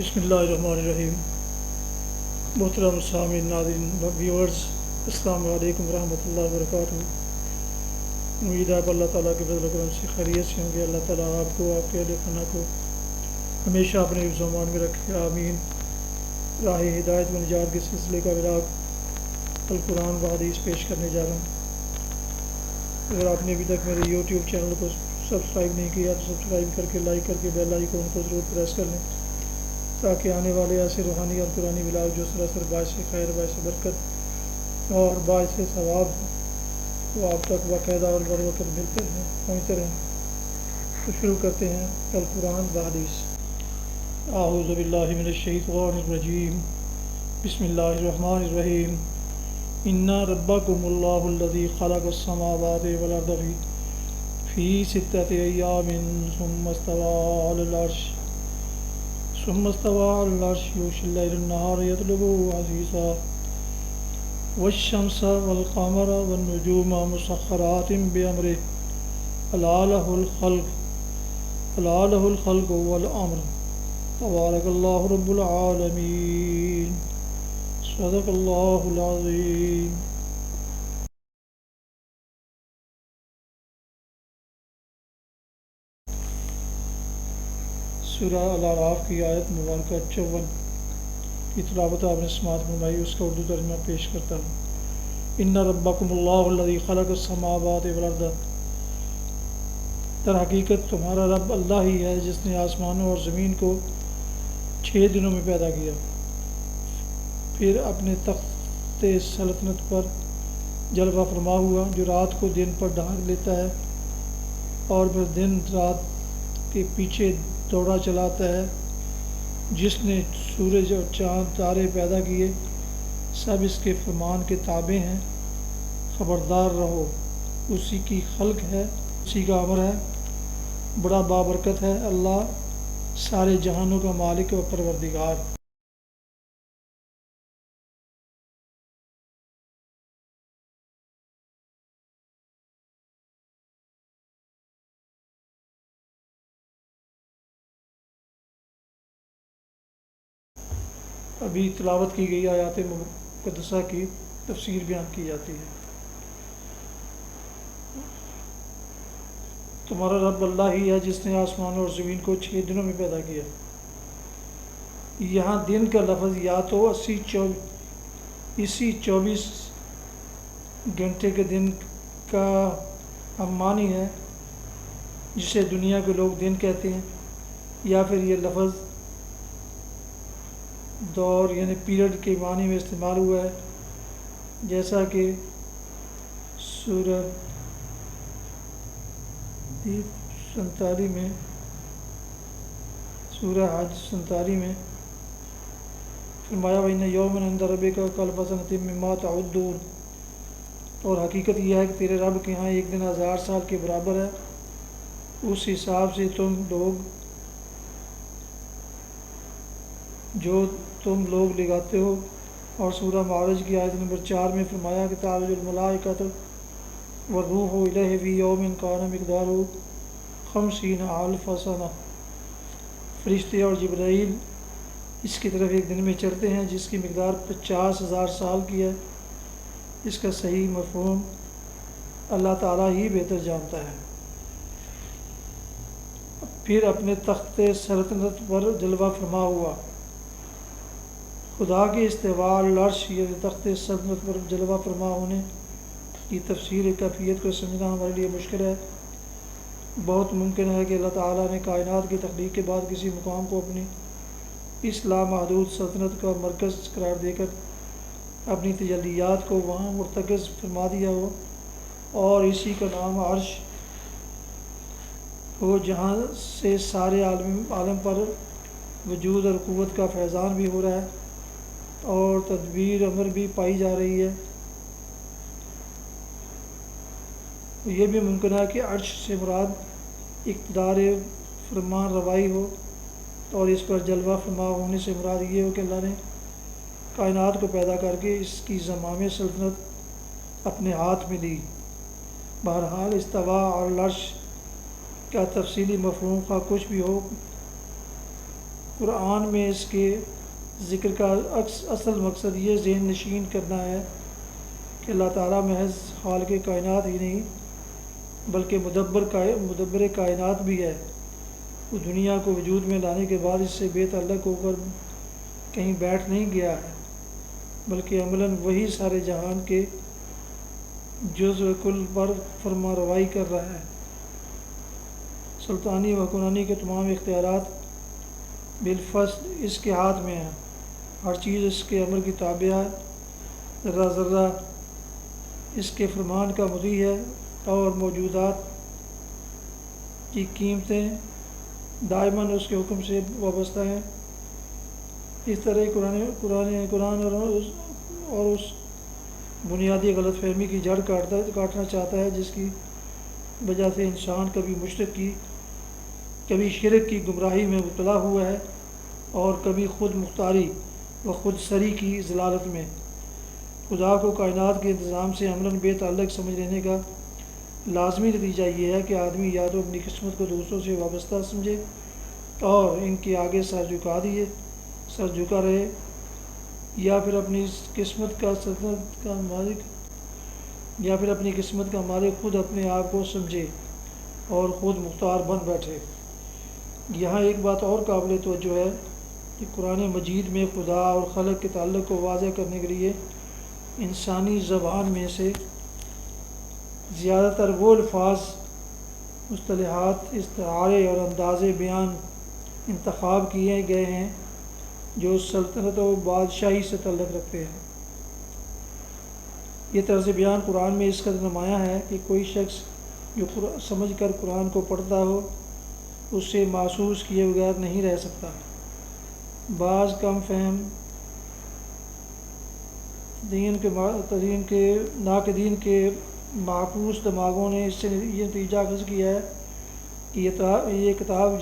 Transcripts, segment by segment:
بسم اللہ الرحمن الرحیم۔ محترم سامعین، ناظرین، ویورز، السلام علیکم ورحمۃ اللہ وبرکاتہ۔ امید ہے آپ اللہ تعالیٰ کے فضل و کرم سے خیریت سے ہوں گے۔ اللہ تعالیٰ آپ کو، آپ کے اہل خانہ کو ہمیشہ اپنے حفظ و امان میں رکھے، آمین۔ راہ ہدایت و نجات کے سلسلے کا ولاغ القرآن و حدیث پیش کرنے جا رہا ہوں۔ اگر آپ نے ابھی تک میرے یوٹیوب چینل کو سبسکرائب نہیں کیا تو سبسکرائب کر کے لائک کر کے بیل آئیکن کو ضرور پریس کر لیں، تاکہ آنے والے ایسے روحانی اور قرآنی ولاگ جو سراسر باعث خیر، باعث برکت اور باعث ثواب وہ آپ تک باقاعدہ اور بر وقت ملتے ہیں، پہنچتے رہیں۔ تو شروع کرتے ہیں القرآن و حدیث۔ اعوذ باللہ من الشیطان الرجیم، بسم اللہ الرحمن الرحیم۔ ان ربکم اللہ الذی خلق السماوات والارض فی ستۃ ایام ثم استوى على العرش يغشي الليل النهار يطلبه حثيثا والشمس والقمر والنجوم مسخرات بأمره ألا له الخلق والأمر تبارك الله رب العالمين صدق الله العظيم۔ سورہ الاعراف کی آیت مبارکہ 54 کی تلاوت آپ نے سماعت فرمائی، اس کا اردو ترجمہ پیش کرتا ہوں۔ ان ربکم اللہ الذی خلق السماوات والارض، در حقیقت تمہارا رب اللہ ہی ہے جس نے آسمانوں اور زمین کو 6 دنوں میں پیدا کیا، پھر اپنے تخت سلطنت پر جلوہ فرما ہوا، جو رات کو دن پر ڈھانک لیتا ہے اور پھر دن رات کے پیچھے دوڑا چلاتا ہے، جس نے سورج اور چاند تارے پیدا کیے، سب اس کے فرمان کے تابع ہیں۔ خبردار رہو، اسی کی خلق ہے، اسی کا امر ہے، بڑا بابرکت ہے اللہ، سارے جہانوں کا مالک و پروردگار۔ ابھی تلاوت کی گئی آیات مقدسہ کی تفسیر بیان کی جاتی ہے۔ تمہارا رب اللہ ہی ہے جس نے آسمان اور زمین کو 6 دنوں میں پیدا کیا۔ یہاں دن کا لفظ یا تو اسی 24 گھنٹے کے دن کا ہم معنی ہے جسے دنیا کے لوگ دن کہتے ہیں، یا پھر یہ لفظ دور یعنی پیریڈ کے معنی میں استعمال ہوا ہے، جیسا کہ سورہ 47 میں، سورہ حج 47 میں فرمایا وَإِنَّ يَوْمًا عِندَ رَبِّكَ كَأَلْفِ سَنَةٍ مِّمَّا تَعُدُّونَ، اور حقیقت یہ ہے کہ تیرے رب کے ہاں ایک دن 1000 سال کے برابر ہے، اس حساب سے جو تم لوگ لگاتے ہو۔ اور سورہ معارج کی آیت نمبر 4 میں فرمایا کہ تعرج الملائکۃ والروح الیہ فی یوم کان مقدارہ 50,000 سنہ، فرشتے اور جبرائیل اس کی طرف ایک دن میں چڑھتے ہیں جس کی مقدار 50,000 سال کی ہے۔ اس کا صحیح مفہوم اللہ تعالیٰ ہی بہتر جانتا ہے۔ پھر اپنے تخت سلطنت پر جلوہ فرما ہوا، خدا کے استواء العرش یعنی تخت سلطنت پر جلوہ فرما ہونے کی تفسیر کیفیت کو سمجھنا ہمارے لیے مشکل ہے۔ بہت ممکن ہے کہ اللہ تعالیٰ نے کائنات کی تخلیق کے بعد کسی مقام کو اپنی اس لامحدود سلطنت کا مرکز قرار دے کر اپنی تجلیات کو وہاں مرتکز فرما دیا ہو، اور اسی کا نام عرش ہو، جہاں سے سارے عالم پر وجود اور قوت کا فیضان بھی ہو رہا ہے اور تدبیر امر بھی پائی جا رہی ہے۔ یہ بھی ممکن ہے کہ عرش سے مراد اقتدار فرمان روائی ہو، اور اس پر جلوہ فرما ہونے سے مراد یہ ہو کہ اللہ نے کائنات کو پیدا کر کے اس کی زمام سلطنت اپنے ہاتھ میں لی۔ بہرحال استواء علی العرش کا تفصیلی مفہوم خواہ کچھ بھی ہو، قرآن میں اس کے ذکر کا اصل مقصد یہ ذہن نشین کرنا ہے کہ اللہ تعالیٰ محض خالق کائنات ہی نہیں بلکہ مدبر کائنات بھی ہے۔ وہ دنیا کو وجود میں لانے کے بعد اس سے بے تعلق ہو کر کہیں بیٹھ نہیں گیا ہے، بلکہ عملاً وہی سارے جہان کے جزء کل پر فرما روائی کر رہا ہے۔ سلطانی و حکمرانی کے تمام اختیارات بالفصل اس کے ہاتھ میں ہیں، ہر چیز اس کے امر کی تابع ہے، ذرہ ذرہ اس کے فرمان کا مطیع ہے، اور موجودات کی قیمتیں دائماً اس کے حکم سے وابستہ ہیں۔ اس طرح قرآن اور اس بنیادی غلط فہمی کی جڑ کاٹنا چاہتا ہے جس کی وجہ سے انسان کبھی مشرک کی، کبھی شرک کی گمراہی میں مبتلا ہوا ہے، اور کبھی خود مختاری و خود سری کی ضلالت میں۔ خدا کو کائنات کے انتظام سے عملاً بے تعلق سمجھ لینے کا لازمی نتیجہ یہ ہے کہ آدمی یا تو اپنی قسمت کو دوسروں سے وابستہ سمجھے اور ان کے آگے سر جھکا رہے، یا پھر اپنی قسمت کا مالک خود اپنے آپ کو سمجھے اور خود مختار بن بیٹھے۔ یہاں ایک بات اور قابل توجہ ہے کہ قرآن مجید میں خدا اور خلق کے تعلق کو واضح کرنے کے لیے انسانی زبان میں سے زیادہ تر وہ الفاظ، مصطلحات، استعارے اور انداز بیان انتخاب کیے گئے ہیں جو سلطنت و بادشاہی سے تعلق رکھتے ہیں۔ یہ طرز بیان قرآن میں اس قدر نمایاں ہے کہ کوئی شخص جو سمجھ کر قرآن کو پڑھتا ہو اس سے محسوس کیے بغیر نہیں رہ سکتا۔ بعض کم فہم ناقدین کے معکوس دماغوں نے اس سے یہ نتیجہ اخذ کیا ہے کہ یہ کتاب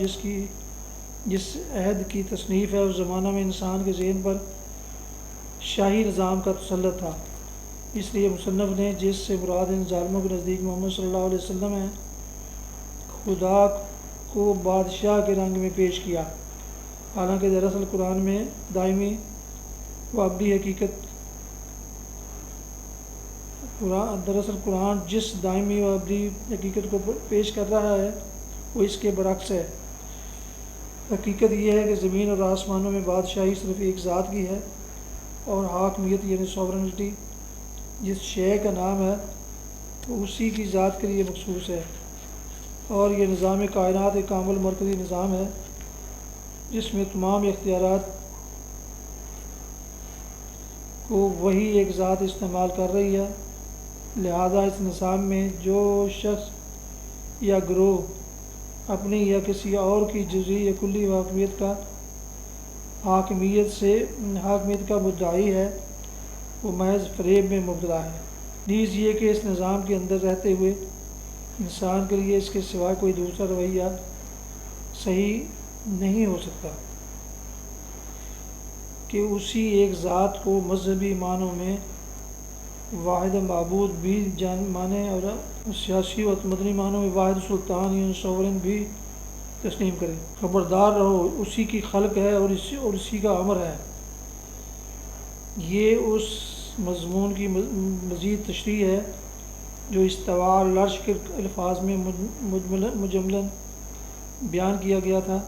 جس عہد کی تصنیف ہے اس زمانہ میں انسان کے ذہن پر شاہی نظام کا تسلط تھا، اس لیے مصنف نے جس سے مراد ان ظالموں کے نزدیک محمد صلی اللہ علیہ وسلم ہے خدا کو بادشاہ کے رنگ میں پیش کیا، حالانکہ دراصل قرآن میں دائمی و ابدی قرآن جس دائمی و ابدی حقیقت کو پیش کر رہا ہے وہ اس کے برعکس ہے۔ حقیقت یہ ہے کہ زمین اور آسمانوں میں بادشاہی صرف ایک ذات کی ہے، اور حاکمیت یعنی سوورنٹی جس شے کا نام ہے وہ اسی کی ذات کے لیے مخصوص ہے، اور یہ نظام کائنات ایک کامل مرکزی نظام ہے جس میں تمام اختیارات کو وہی ایک ذات استعمال کر رہی ہے۔ لہذا اس نظام میں جو شخص یا گروہ اپنی یا کسی اور کی جزوی یا کلی حاکمیت کا مدعی ہے وہ محض فریب میں مبتلا ہے۔ نیز یہ کہ اس نظام کے اندر رہتے ہوئے انسان کے لیے اس کے سوا کوئی دوسرا رویہ صحیح نہیں ہو سکتا کہ اسی ایک ذات کو مذہبی معنوں میں واحد معبود بھی مانے اور سیاسی و مدنی معنوں میں واحد سلطان یعنی سوورن بھی تسلیم کرے۔ خبردار رہو، اسی کی خلق ہے اور اسی کا امر ہے۔ یہ اس مضمون کی مزید تشریح ہے جو استواء العرش کے الفاظ میں مجملاً بیان کیا گیا تھا،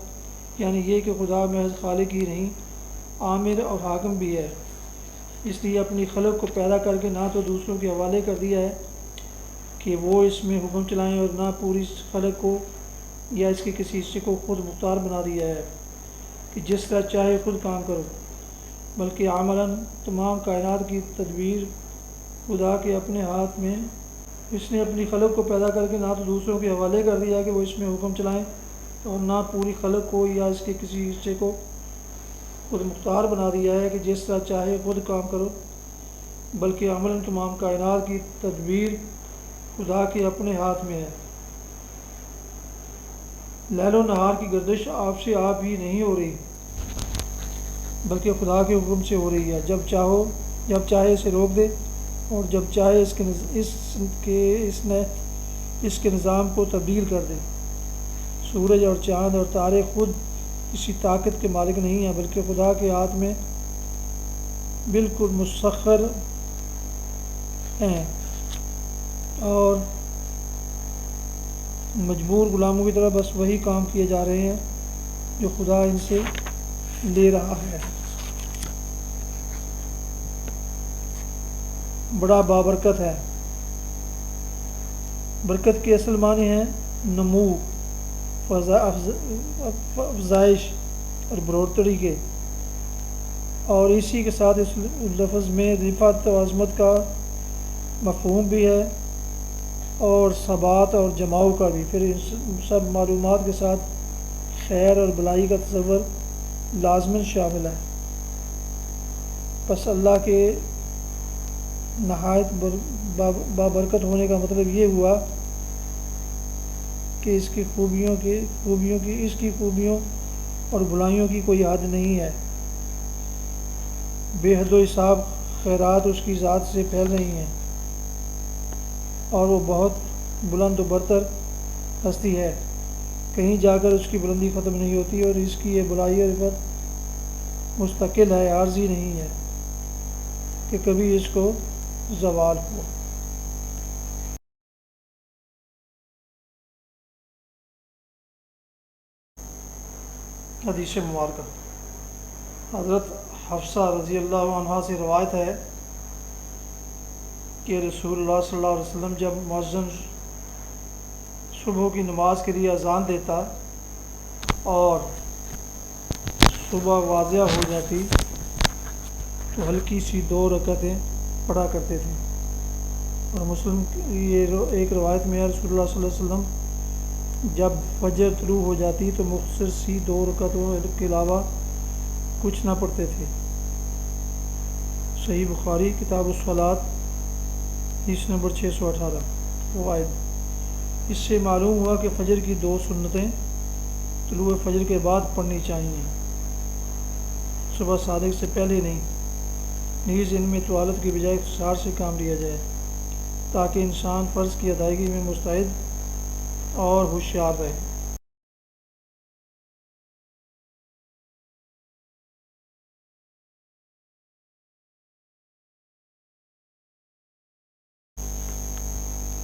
یعنی یہ کہ خدا محض خالق ہی نہیں، عامر اور حاکم بھی ہے۔ اس لیے اپنی خلق کو پیدا کر کے نہ تو دوسروں کے حوالے کر دیا ہے کہ وہ اس میں حکم چلائیں، اور نہ پوری خلق کو یا اس کے کسی حصے کو خود مختار بنا دیا ہے کہ جس طرح چاہے خود کام کرو، بلکہ عملاً تمام کائنات کی تدبیر خدا کے اپنے ہاتھ میں۔ اس نے اپنی خلق کو پیدا کر کے نہ تو دوسروں کے حوالے کر دیا کہ وہ اس میں حکم چلائیں، اور نہ پوری خلق کو یا اس کے کسی حصے کو خود مختار بنا دیا ہے کہ جس طرح چاہے خود کام کرو، بلکہ عملاً تمام کائنات کی تدبیر خدا کے اپنے ہاتھ میں ہے۔ لیل و نہار کی گردش آپ سے آپ ہی نہیں ہو رہی بلکہ خدا کے حکم سے ہو رہی ہے۔ جب چاہے اسے روک دے اور جب چاہے اس کے نظام کو تبدیل کر دے۔ سورج اور چاند اور تارے خود کسی طاقت کے مالک نہیں ہیں، بلکہ خدا کے ہاتھ میں بالکل مسخر ہیں اور مجبور غلاموں کی طرح بس وہی کام کیے جا رہے ہیں جو خدا ان سے لے رہا ہے۔ بڑا بابرکت ہے۔ برکت کے اصل معنی ہیں نمو، افزائش اور بڑھوتری کے، اور اسی کے ساتھ اس لفظ میں رفعت و عظمت کا مفہوم بھی ہے اور ثبات اور جماؤ کا بھی۔ پھر ان سب معلومات کے ساتھ خیر اور بلائی کا تصور لازماً شامل ہے۔ پس اللہ کے نہایت بابرکت ہونے کا مطلب یہ ہوا کہ اس کی خوبیوں اور بلائیوں کی کوئی حد نہیں ہے۔ بے حد و حساب خیرات اس کی ذات سے پھیل رہی ہیں اور وہ بہت بلند و برتر ہستی ہے، کہیں جا کر اس کی بلندی ختم نہیں ہوتی، اور اس کی یہ بلائی اور رفعت مستقل ہے، عارضی نہیں ہے کہ کبھی اس کو زوال ہو۔ حدیث مبارکہ۔ حضرت حفصہ رضی اللہ عنہا سے روایت ہے کہ رسول اللہ صلی اللہ علیہ وسلم جب مؤذن صبح کی نماز کے لیے اذان دیتا اور صبح واضح ہو جاتی تو ہلکی سی 2 رکعتیں پڑھا کرتے تھے، اور مسلم یہ ایک روایت میں ہے رسول اللہ صلی اللہ علیہ وسلم جب فجر طلوع ہو جاتی تو مختصر سی 2 رکعتوں کے علاوہ کچھ نہ پڑھتے تھے۔ صحیح بخاری کتاب الصلاۃ حدیث نمبر 618 فوائد۔ اس سے معلوم ہوا کہ فجر کی 2 سنتیں طلوع فجر کے بعد پڑھنی چاہیے، صبح صادق سے پہلے نہیں، نیز ان میں طوالت کی بجائے اختصار سے کام لیا جائے تاکہ انسان فرض کی ادائیگی میں مستعد اور ہوشیار رہے۔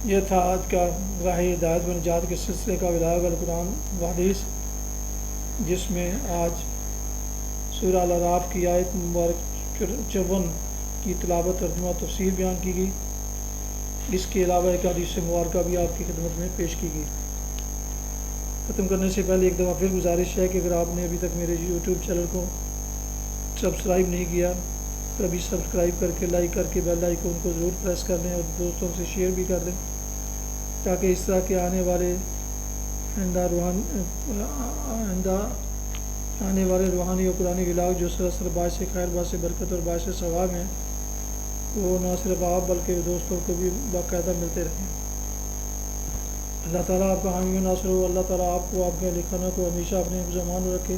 یہ تھا آج کا راہ ہدایت و نجات کے سلسلے کا وداع القرآن و حدیث، جس میں آج سورہ الاعراف کی آیت مبارک 54 کی تلاوت، ترجمہ، تفسیر بیان کی گئی۔ اس کے علاوہ ایک حدیث مبارکہ بھی آپ کی خدمت میں پیش کی گئی۔ ختم کرنے سے پہلے ایک دفعہ پھر گزارش ہے کہ اگر آپ نے ابھی تک میرے یوٹیوب چینل کو سبسکرائب نہیں کیا تو ابھی سبسکرائب کر کے لائک کر کے بیل آئیکن کو ضرور پریس کر دیں اور دوستوں سے شیئر بھی کر دیں تاکہ اس طرح کے آنے والے روحانی اور قرآنی ولاگ جو سراسر باعث خیر، باعث برکت اور باعث ثواب ہیں وہ نہ صرف آپ بلکہ دوستوں کو بھی باقاعدہ ملتے رہیں۔ اللہ تعالیٰ آپ کا حامی و ناصر ہو۔ اللہ تعالیٰ آپ کو، آپ کے اہل خانہ کو ہمیشہ اپنے حفظ و امان میں رکھے،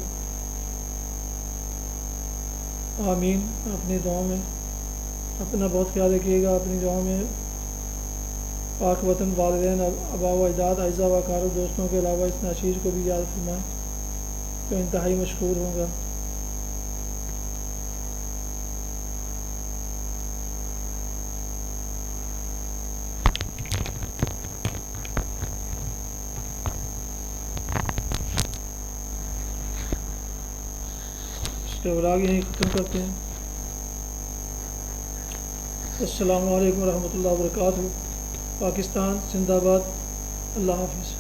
آمین۔ اپنی دعاؤں میں اپنا بہت خیال رکھیے گا، اپنی دعاؤں میں پاک وطن، والدین، آباء و اجداد، اعزاء و اقارب، دوستوں کے علاوہ اس ناچیز کو بھی یاد فرمائیں تو انتہائی مشکور ہوگا۔ اس کے ولاگ یہیں ختم کرتے ہیں۔ السلام علیکم ورحمۃ اللہ وبرکاتہ۔ پاکستان زندہ باد۔ اللہ حافظ۔